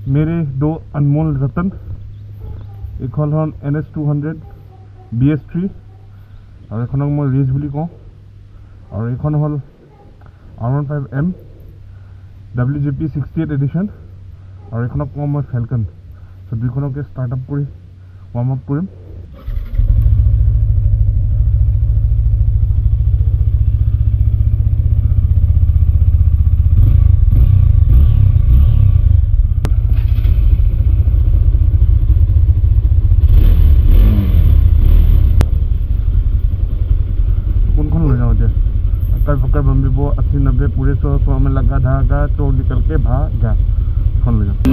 मेरे दो अनमोल रतन एक हल NS200 BS3 और एक मैं रेज বুলি कौं और एक हल R15m WGP 68 एडिशन और एक कौं मैं फैल्कन सो दुईखनके स्टार्टअप कर वार्म अप कर पकड़ बम्बी वो 80-90 पूरे 100 में लगा धागा तो निकल के भागा फोन ले जाओ।